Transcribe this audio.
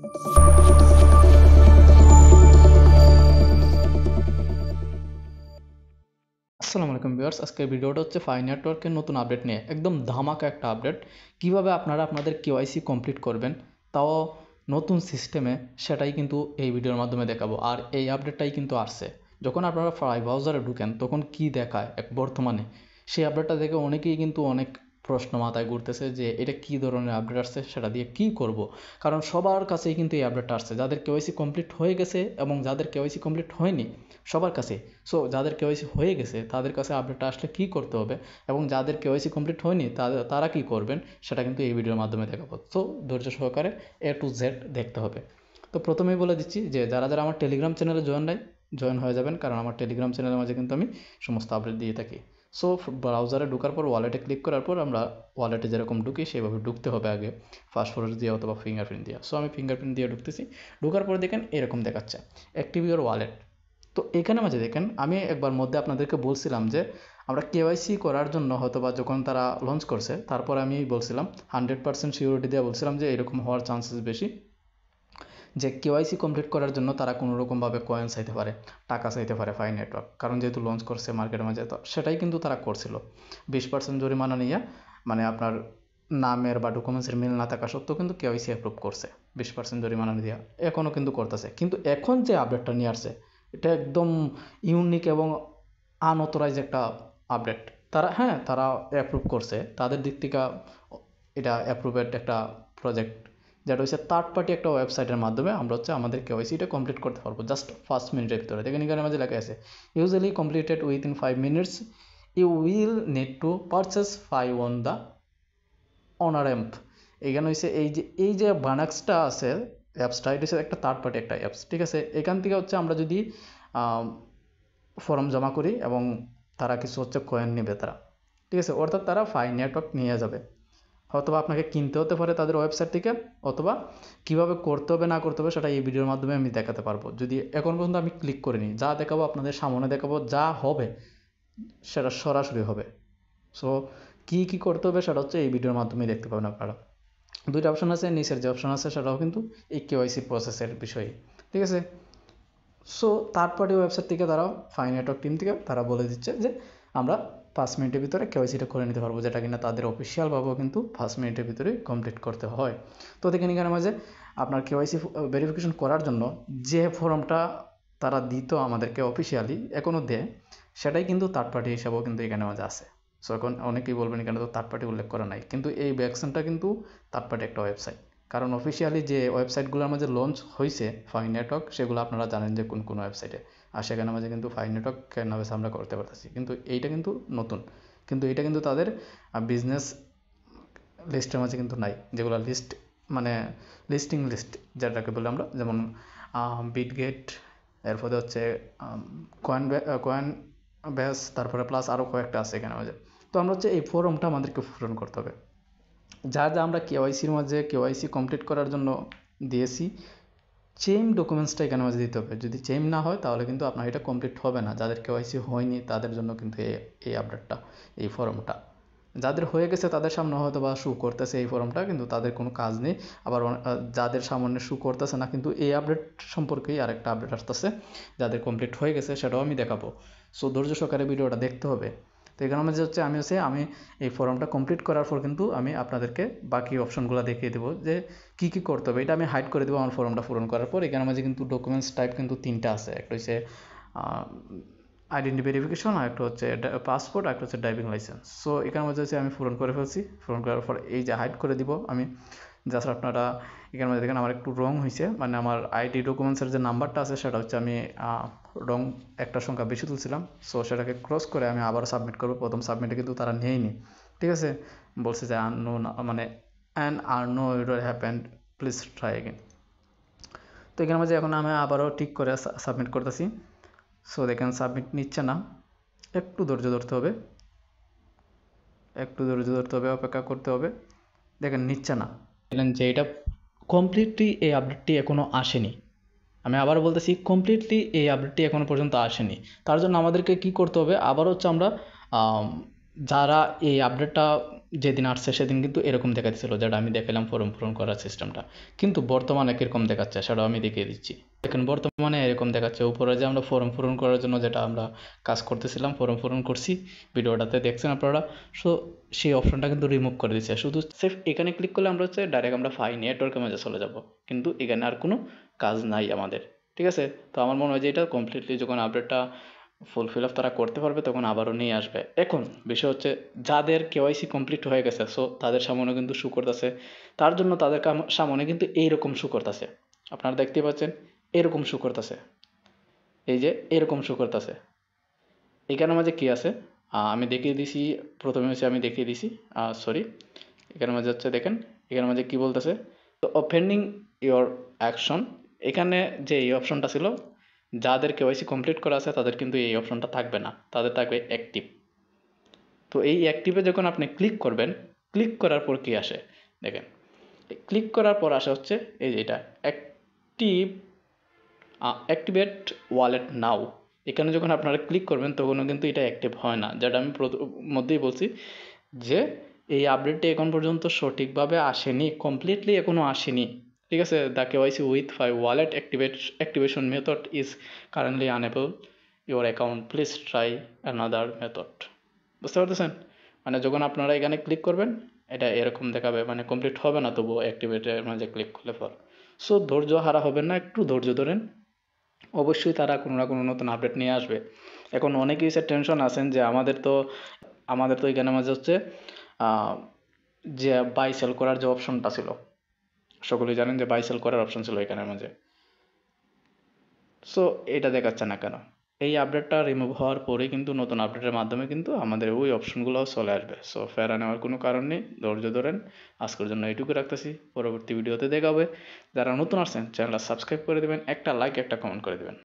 আসসালামু আলাইকুম ভিউয়ার্স, আজকের ভিডিওটা হচ্ছে ফাই নেটওয়ার্কের নতুন আপডেট নিয়ে। একদম ধামাকা একটা আপডেট। কিভাবে আপনারা আপনাদের কেওয়াইসি কমপ্লিট করবেন, তাও নতুন সিস্টেমে, সেটাই কিন্তু এই ভিডিওর মাধ্যমে দেখাবো। আর এই আপডেটটাই কিন্তু আসছে। যখন আপনারা ফাই ব্রাউজারে ঢুকেন তখন কি দেখায় বর্তমানে, সেই আপডেটটা দেখে অনেকেই কিন্তু অনেক প্রশ্ন মাথায় ঘুরতেছে যে এটা কী ধরনের আপডেট আসছে, সেটা দিয়ে কী করব। কারণ সবার কাছেই কিন্তু এই আপডেটটা আসছে, যাদের কেওয়াইসি কমপ্লিট হয়ে গেছে এবং যাদের কেওয়াইসি কমপ্লিট হয়নি সবার কাছে। সো যাদের কেওয়াইসি হয়ে গেছে তাদের কাছে আপডেটটা আসলে কী করতে হবে, এবং যাদের কেওয়াইসি কমপ্লিট হয়নি তারা কী করবেন, সেটা কিন্তু এই ভিডিওর মাধ্যমে দেখাবো। সো ধৈর্য সহকারে A to Z দেখতে হবে। তো প্রথমেই বলে দিচ্ছি যে যারা যারা আমার টেলিগ্রাম চ্যানেলে জয়েন হয়ে যাবেন, কারণ আমার টেলিগ্রাম চ্যানেলের মাঝে কিন্তু আমি সমস্ত আপডেট দিয়ে থাকি। সো ব্রাউজারে ঢোকার পর ওয়ালেটে ক্লিক করার পর আমরা ওয়ালেটে যেরকম ঢুকি সেভাবে ঢুকতে হবে আগে, পাসওয়ার্ড দিয়ে অথবা ফিঙ্গারপ্রিন্ট দিয়ে। সো আমি ফিঙ্গারপ্রিন্ট দিয়ে ঢুকতেছি। ঢোকার পরে দেখেন এরকম দেখাচ্ছে অ্যাক্টিভ ইউর ওয়ালেট। তো এখানে মাঝে দেখেন আমি একবার মধ্যে আপনাদেরকে বলছিলাম যে আমরা কেওয়াইসি করার জন্য হয়তোবা যখন তারা লঞ্চ করছে তারপর আমি বলছিলাম 100% সিওরিটি দিয়ে বলছিলাম যে এরকম হওয়ার চান্সেস বেশি, যে কেওয়াইসি কমপ্লিট করার জন্য তারা কোনো রকমভাবে কয়েন চাইতে পারে, টাকা চাইতে পারে ফাই নেটওয়ার্ক, কারণ যেহেতু লঞ্চ করছে মার্কেটের মাঝে। তো সেটাই কিন্তু তারা করছিল 20% জরিমানা নিয়ে, মানে আপনার নামের বা ডকুমেন্টসের মিল না থাকা সত্ত্বেও কিন্তু কেওয়াইসি অ্যাপ্রুভ করছে 20% জরিমানা দিয়ে, এখনও কিন্তু করতেছে। কিন্তু এখন যে আপডেটটা নিয়ে আসছে এটা একদম ইউনিক এবং আনঅথরাইজ একটা আপডেট। তারা অ্যাপ্রুভ করছে তাদের দিক থেকে, এটা অ্যাপ্রুভেড একটা প্রজেক্ট, যেটা হচ্ছে থার্ড পার্টি একটা ওয়েবসাইটের মাধ্যমে আমরা হচ্ছে আমাদের কেওয়াইসিটা কমপ্লিট করতে পারবো জাস্ট 5 মিনিটের ভিতরে। দেখেন এখানে মাঝে লেখা আছে usually completed within 5 minutes, you will need to purchase pi on the honour amp. এখানে হচ্ছে এই যে বানাক্সটা আছে অ্যাপসটা, এটা হচ্ছে একটা থার্ড পার্টি একটা অ্যাপস, ঠিক আছে। এখান থেকে হচ্ছে আমরা যদি ফর্ম জমা করি এবং তারা কিছু হচ্ছে কয়েন নেবে তারা, ঠিক আছে, অর্থাৎ তারা ফাই নেটওয়ার্ক নিয়ে যাবে। অথবা আপনাকে কিনতে হতে পারে তাদের ওয়েবসাইট থেকে, অথবা কীভাবে করতে হবে না করতে হবে সেটা এই ভিডিওর মাধ্যমে আমি দেখাতে পারবো। যদি এখন পর্যন্ত আমি ক্লিক করিনি, যা দেখাবো আপনাদের সামনে দেখাবো, যা হবে সেটা সরাসরি হবে। সো কী কী করতে হবে সেটা হচ্ছে এই ভিডিওর মাধ্যমে দেখতে পাবেন আপনারা। দুইটা অপশন আছে, নিচের যে অপশন আছে সেটাও কিন্তু এই কেওয়াইসি প্রসেসের বিষয়ে, ঠিক আছে। সো থার্ড পার্টি ওয়েবসাইট থেকে তারা ফাই নেটওয়ার্ক টিম থেকে তারা বলে দিচ্ছে যে আমরা 5 মিনিটের ভিতরে কেওয়াইসিটা করে নিতে পারবো, যেটা কিনা তাদের অফিসিয়ালভাবেও কিন্তু 5 মিনিটের ভিতরে কমপ্লিট করতে হয়। তো দেখেন এখানে মাঝে আপনার কেওয়াইসি ভেরিফিকেশন করার জন্য যে ফর্মটা তারা দিত আমাদেরকে অফিসিয়ালি, এখনও দেয়, সেটাই কিন্তু থার্ড পার্টি হিসাবেও কিন্তু এখানে মাঝে আছে। সো এখন অনেকেই বলবেন এখানে তো থার্ড পার্টি উল্লেখ করা নাই, কিন্তু এই ভ্যাকসিনটা কিন্তু থার্ড পার্টি একটা ওয়েবসাইট। কারণ অফিসিয়ালি যে ওয়েবসাইটগুলোর মাঝে লঞ্চ হয়েছে ফাই নেটওয়ার্ক, সেগুলো আপনারা জানেন যে কোন কোন ওয়েবসাইটে, আর সেখানে মাঝে কিন্তু ফাই নেটওয়ার্ক নামে আমরা করতে পারতেছি। কিন্তু এইটা কিন্তু নতুন, কিন্তু এটা কিন্তু তাদের বিজনেস লিস্টের মাঝে কিন্তু নাই, যেগুলো লিস্ট মানে লিস্টিং লিস্ট যেটাকে বলি আমরা, যেমন বিটগেট, এরপরে হচ্ছে কয়েন ব্যাস, তারপরে প্লাস আরও কয়েকটা আছে এখানে মাঝে। তো আমরা হচ্ছে এই ফর্মটা আমাদেরকে পূরণ করতে হবে, যা যা আমরা কেওয়াইসির মাঝে কেওয়াইসি কমপ্লিট করার জন্য দিয়েছি চেম ডকুমেন্টসটা এখানে মাঝে দিতে হবে। যদি চেম না হয় তাহলে কিন্তু আপনার এটা কমপ্লিট হবে না। যাদের কেওয়াইসি হয়নি তাদের জন্য কিন্তু এই আপডেটটা, এই ফর্মটা। যাদের হয়ে গেছে তাদের সামনে হয়তো বা শু করতেছে এই ফর্মটা, কিন্তু তাদের কোনো কাজ নেই। আবার যাদের সামনে শু করতেছে না, কিন্তু এই আপডেট সম্পর্কেই আরেকটা আপডেট আসতেছে, যাদের কমপ্লিট হয়ে গেছে সেটাও আমি দেখাবো। সো ধৈর্য সহকারে ভিডিওটা দেখতে হবে। তো এখানে মাঝে হচ্ছে আমি এই ফর্মটা কমপ্লিট করার পর কিন্তু আমি আপনাদেরকে বাকি অপশনগুলো দেখিয়ে দেবো যে কী কী করতে হবে। এটা আমি হাইড করে দেবো আমার ফর্মটা পূরণ করার পর। এখানে মাঝে কিন্তু ডকুমেন্টস টাইপ কিন্তু 3টা আছে, একটা হচ্ছে আইডেন্টি ভেরিফিকেশন, আর একটা হচ্ছে পাসপোর্ট, আর একটা হচ্ছে ড্রাইভিং লাইসেন্স। সো এখানের মধ্যে হচ্ছে আমি পূরণ করে ফেলছি। পূরণ করার পর এই যে হাইড করে দিব আমি, জাস্ট আপনারা এখানের মধ্যে দেখেন আমার একটু রং হয়েছে, মানে আমার আইডি ডকুমেন্টসের যে নাম্বারটা আছে সেটা হচ্ছে আমি রং একটা সংখ্যা বেশি তুলছিলাম। সো সেটাকে ক্রস করে আমি আবার সাবমিট করবো। প্রথম সাবমিটে কিন্তু তারা নেয়নি, ঠিক আছে, বলছে যে নো, মানে আর no your happened, please try again. তো এখানে মাঝে এখন আমি আবারও ঠিক করে সাবমিট করতেছি। সো দেখেন সাবমিট নিচ্ছে না, একটু ধৈর্য ধরতে হবে, অপেক্ষা করতে হবে। দেখেন নিচ্ছে না, দেখলেন যে এটা কমপ্লিটলি এই আপডেটটি এখনও আসেনি। আমি আবার বলতেছি কমপ্লিটলি এই আপডেটটি এখনও পর্যন্ত আসেনি। তার জন্য আমাদেরকে কি করতে হবে, আবার হচ্ছে আমরা যারা এই আপডেটটা যেদিন আসছে সেদিন কিন্তু এরকম দেখাচ্ছিল, যেটা আমি দেখালাম ফর্ম পূরণ করার সিস্টেমটা। কিন্তু বর্তমানে কীরকম দেখাচ্ছে সেটাও আমি দেখিয়ে দিচ্ছি। দেখেন বর্তমানে এরকম দেখাচ্ছে, উপরে যে আমরা ফর্ম পূরণ করার জন্য যেটা আমরা কাজ করতেছিলাম, ফর্ম পূরণ করছি, ভিডিওটাতে দেখছেন আপনারা। সো সেই অপশনটা কিন্তু রিমুভ করে দিচ্ছে। শুধু সেফ এখানে ক্লিক করলে আমরা হচ্ছে ডাইরেক্ট আমরা ফাই নেটওয়ার্কের মাঝে চলে যাব, কিন্তু এখানে আর কোনো কাজ নাই আমাদের। ঠিক আছে, তো আমার মনে হয় যে এটা কমপ্লিটলি যখন আপডেটটা ফুলফিল আপ তারা করতে পারবে তখন আবারও নিয়ে আসবে। এখন বিষয় হচ্ছে যাদের কেওয়াইসি কমপ্লিট হয়ে গেছে, সো তাদের সামনে কিন্তু শু করতেছে, তার জন্য তাদের সামনে কিন্তু এইরকম শু করতেছে। আপনারা দেখতে পাচ্ছেন এরকম শু করতেছে, এই যে এরকম শু করতেছে। এখানের মাঝে কি আছে আমি দেখিয়ে দিছি। প্রথমে হচ্ছে আমি দেখিয়ে দিছি, সরি, এখানের মাঝে হচ্ছে দেখেন, এখানের মাঝে কি বলতেছে, তো ওপেনিং ইওর অ্যাকশন। এখানে যে এই অপশনটা ছিল, যাদের কেওয়াইসি কমপ্লিট করা আছে তাদের কিন্তু এই অপশনটা থাকবে না, তাদের থাকবে অ্যাক্টিভ। তো এই অ্যাক্টিভে যখন আপনি ক্লিক করবেন, ক্লিক করার পর কি আসে দেখেন, ক্লিক করার পর আসে হচ্ছে এই যে এটা অ্যাক্টিভ, অ্যাক্টিভেট ওয়ালেট নাও। এখানে যখন আপনারা ক্লিক করবেন তখনও কিন্তু এটা অ্যাক্টিভ হয় না, যেটা আমি মধ্যেই বলছি যে এই আপডেটটি এখন পর্যন্ত সঠিকভাবে আসেনি, কমপ্লিটলি এখনও আসেনি। ঠিক আছে, the KYC with pi wallet activation method is currently unable your account, please try another method. বুঝতে পারতেছেন? মানে যখন আপনারা এখানে ক্লিক করবেন এটা এরকম দেখাবে, মানে কমপ্লিট হবে না তবুও অ্যাক্টিভেটের মাঝে ক্লিক করলে পর। সো ধৈর্য হারা হবেন না, একটু ধৈর্য ধরেন, অবশ্যই তারা কোনো না কোনো নতুন আপডেট নিয়ে আসবে। এখন অনেকেই সে টেনশন আছেন যে আমাদের তো এখানে মাঝে হচ্ছে যে বাই সেল করার যে অপশনটা ছিল, সকলেই জানেন যে বাই সেল করার অপশন ছিল এখানের মাঝে। সো এটা দেখাচ্ছে না কেন? এই আপডেটটা রিমুভ হওয়ার পরেই কিন্তু নতুন আপডেটের মাধ্যমে কিন্তু আমাদের ওই অপশনগুলোও চলে আসবে। সো প্যারা নেওয়ার কোনো কারণ নেই, ধৈর্য ধরেন। আজকের জন্য এইটুকু রাখতেছি, পরবর্তী ভিডিওতে দেখা হবে। যারা নতুন আসছেন চ্যানেলটা সাবস্ক্রাইব করে দেবেন, একটা লাইক একটা কমেন্ট করে দেবেন।